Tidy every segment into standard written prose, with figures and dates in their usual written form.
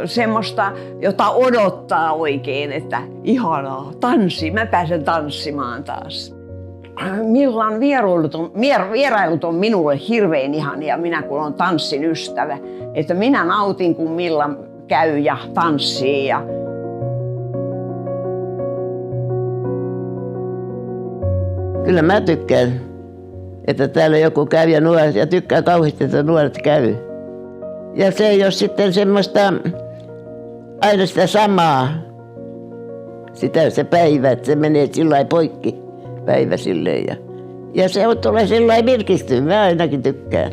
semmoista, jota odottaa oikein, että ihanaa, mä pääsen tanssimaan taas. Millan vierailut on minulle hirveän ihania, minä kun olen tanssin ystävä. Että minä nautin, kun Millan käy ja tanssii. Kyllä mä tykkään, että täällä joku käy ja tykkää kauheasti, että nuoret käy. Ja se ei ole sitten semmoista aina sitä samaa, se päivä, että se menee sillä poikki päivä silleen. Ja se tulee sillä lailla virkistyä, mä ainakin tykkään.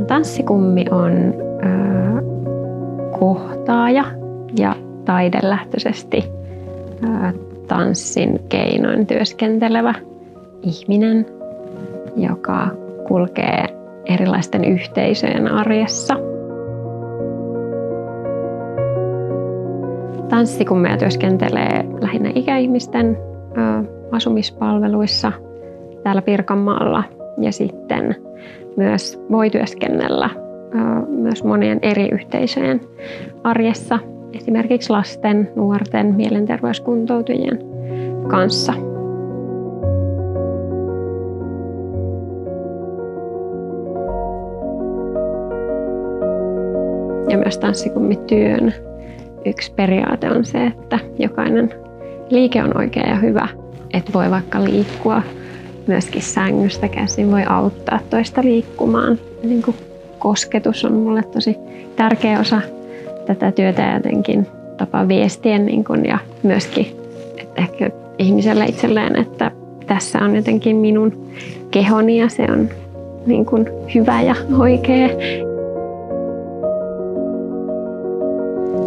Tanssikummi on kohtaaja ja taidelähtöisesti tanssin keinoin työskentelevä ihminen, joka kulkee erilaisten yhteisöjen arjessa. Tanssikummeja työskentelee lähinnä ikäihmisten asumispalveluissa täällä Pirkanmaalla ja sitten myös voi työskennellä myös monien eri yhteisöjen arjessa, esimerkiksi lasten, nuorten, mielenterveyskuntoutujien kanssa. Ja myös tanssikummityön yksi periaate on se, että jokainen liike on oikea ja hyvä, että voi vaikka liikkua myöskin sängystä käsin, voi auttaa toista liikkumaan. Niin kuin kosketus on mulle tosi tärkeä osa tätä työtä ja jotenkin tapa viestiä niin kuin, ja myöskin että ehkä ihmiselle itselleen, että tässä on jotenkin minun kehoni ja se on niin kuin hyvä ja oikea.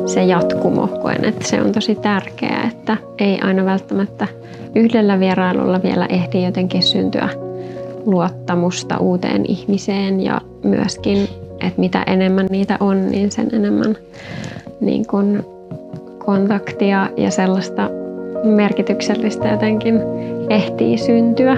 Se jatkumo, koen, että se on tosi tärkeää, että ei aina välttämättä yhdellä vierailulla vielä ehdi jotenkin syntyä luottamusta uuteen ihmiseen ja myöskin, että mitä enemmän niitä on, niin sen enemmän niin kuin kontaktia ja sellaista merkityksellistä jotenkin ehtii syntyä.